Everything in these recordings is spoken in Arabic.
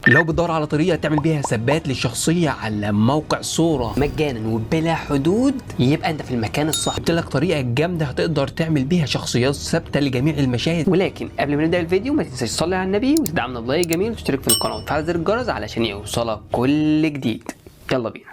لو بتدور على طريقة تعمل بيها ثبات للشخصية على موقع صورة مجانا وبلا حدود، يبقى انت في المكان الصح. قلت لك طريقة جامدة هتقدر تعمل بيها شخصيات ثابتة لجميع المشاهد. ولكن قبل ما نبدأ الفيديو ما تنساش تصلي على النبي وتدعمنا بلايك جميل وتشترك في القناة وتفعل زر الجرس علشان يوصلك كل جديد. يلا بينا.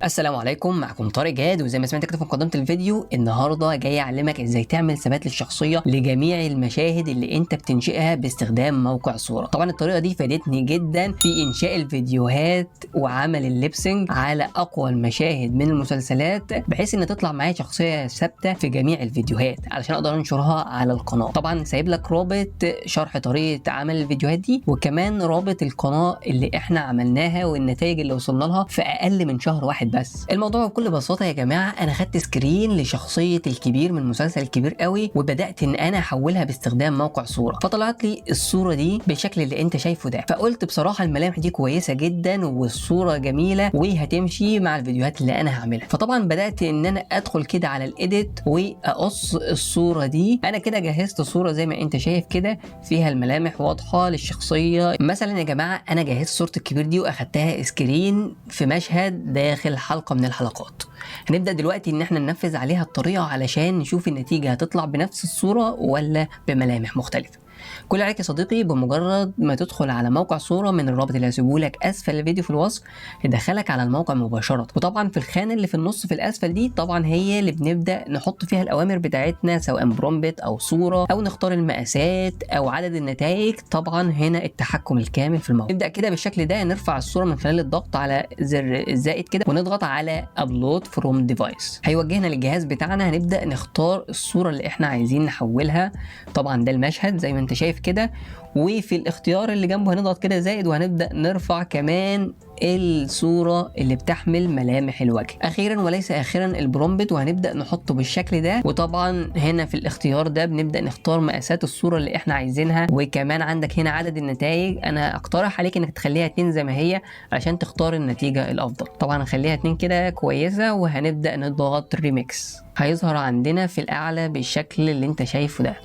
السلام عليكم، معكم طارق جاد، وزي ما سمعت كده في مقدمه الفيديو النهارده جاي اعلمك ازاي تعمل ثبات للشخصيه لجميع المشاهد اللي انت بتنشئها باستخدام موقع صوره. طبعا الطريقه دي فادتني جدا في انشاء الفيديوهات وعمل الليبسينج على اقوى المشاهد من المسلسلات، بحيث ان تطلع معايا شخصيه ثابته في جميع الفيديوهات علشان اقدر انشرها على القناه. طبعا سايب لك رابط شرح طريقه عمل الفيديوهات دي، وكمان رابط القناه اللي احنا عملناها والنتائج اللي وصلنا لها في اقل من شهر واحد. بس الموضوع بكل بساطه يا جماعه، انا خدت سكرين لشخصيه الكبير من مسلسل الكبير قوي، وبدات ان انا احولها باستخدام موقع صوره، فطلعت لي الصوره دي بالشكل اللي انت شايفه ده. فقلت بصراحه الملامح دي كويسه جدا والصوره جميله وهتمشي مع الفيديوهات اللي انا هعملها. فطبعا بدات ان انا ادخل كده على الايديت واقص الصوره دي. انا كده جهزت صوره زي ما انت شايف كده فيها الملامح واضحه للشخصيه. مثلا يا جماعه انا جهزت صوره الكبير دي واخدتها سكرين في مشهد داخل حلقة من الحلقات. هنبدأ دلوقتي ان احنا ننفذ عليها الطريقة علشان نشوف النتيجة هتطلع بنفس الصورة ولا بملامح مختلفة. كل عليك يا صديقي بمجرد ما تدخل على موقع صورة من الرابط اللي هسيبه لك اسفل الفيديو في الوصف، يدخلك على الموقع مباشرة. وطبعا في الخانة اللي في النص في الاسفل دي طبعا هي اللي بنبدأ نحط فيها الاوامر بتاعتنا، سواء برومبت او صورة، او نختار المقاسات او عدد النتائج. طبعا هنا التحكم الكامل في الموقع. نبدأ كده بالشكل ده، نرفع الصورة من خلال الضغط على زر الزائد كده ونضغط على ابلود فروم ديفايس، هيوجهنا للجهاز بتاعنا. هنبدأ نختار الصورة اللي احنا عايزين نحولها. طبعا ده المشهد زي ما انت شايف كده، وفي الاختيار اللي جنبه هنضغط كده زائد وهنبدأ نرفع كمان الصورة اللي بتحمل ملامح الوجه. اخيرا وليس اخرا البرومبت، وهنبدأ نحطه بالشكل ده. وطبعا هنا في الاختيار ده بنبدأ نختار مقاسات الصورة اللي احنا عايزينها، وكمان عندك هنا عدد النتائج. انا اقترح عليك انك تخليها 2 زي ما هي عشان تختار النتيجة الافضل. طبعا هنخليها 2 كده كويسة، وهنبدأ نضغط ريميكس. هيظهر عندنا في الاعلى بالشكل اللي انت شايفه ده.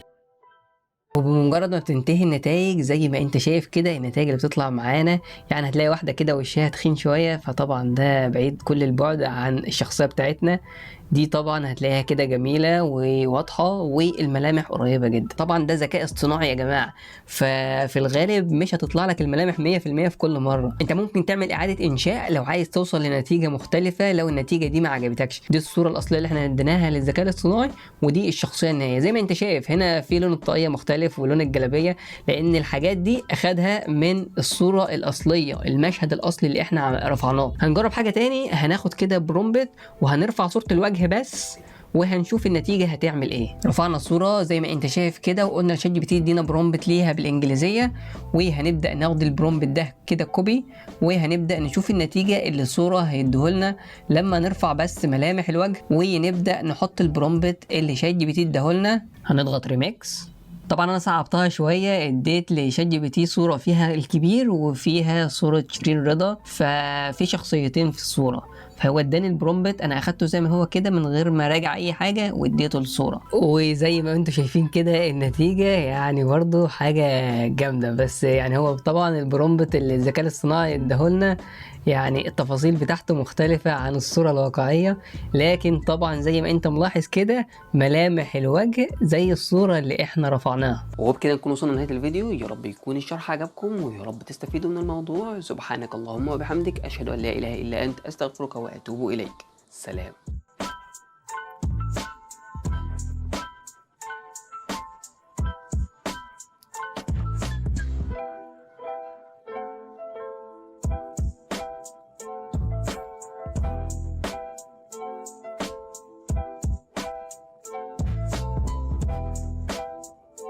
وبمجرد ما بتنتهي النتائج زي ما انت شايف كده، النتائج اللي بتطلع معانا يعني هتلاقي واحده كده وشها تخين شويه، فطبعا ده بعيد كل البعد عن الشخصيه بتاعتنا. دي طبعا هتلاقيها كده جميله وواضحه والملامح قريبه جدا. طبعا ده ذكاء اصطناعي يا جماعه، ففي الغالب مش هتطلع لك الملامح 100% في كل مره. انت ممكن تعمل اعاده انشاء لو عايز توصل لنتيجه مختلفه لو النتيجه دي ما عجبتكش. دي الصوره الاصليه اللي احنا اديناها للذكاء الاصطناعي، ودي الشخصيه النهائيه. زي ما انت شايف هنا في لون الطاقيه مختلف ولون الجلابيه، لان الحاجات دي اخدها من الصوره الاصليه، المشهد الاصلي اللي احنا رفعناه. هنجرب حاجه تاني، هناخد كده برومبت وهنرفع صوره الوجه بس، وهنشوف النتيجه هتعمل ايه. رفعنا الصوره زي ما انت شايف كده، وقلنا لشات جي بي تي يدينا برومبت ليها بالانجليزيه، وهنبدا ناخد البرومبت ده كده كوبي، وهنبدا نشوف النتيجه اللي الصوره هيديهولنا لما نرفع بس ملامح الوجه، ونبدا نحط البرومبت اللي شات جي بي تي اداهولنا. هنضغط ريميكس. طبعا انا صعبتها شويه، اديت لشات جي بي تي صوره فيها الكبير وفيها صوره شيرين رضا، ففي شخصيتين في الصوره، فهو اداني البرومبت انا اخدته زي ما هو كده من غير ما راجع اي حاجه واديته الصوره. وزي ما انتم شايفين كده النتيجه يعني برضو حاجه جامده. بس يعني هو طبعا البرومبت اللي الذكاء الاصطناعي اداهولنا يعني التفاصيل بتاعته مختلفة عن الصورة الواقعية، لكن طبعا زي ما انت ملاحظ كده ملامح الوجه زي الصورة اللي احنا رفعناها. وبكده نكون وصلنا لنهاية الفيديو. يا رب يكون الشرح عجبكم ويا رب تستفيدوا من الموضوع. سبحانك اللهم وبحمدك، اشهد ان لا اله الا انت، استغفرك واتوب اليك. سلام.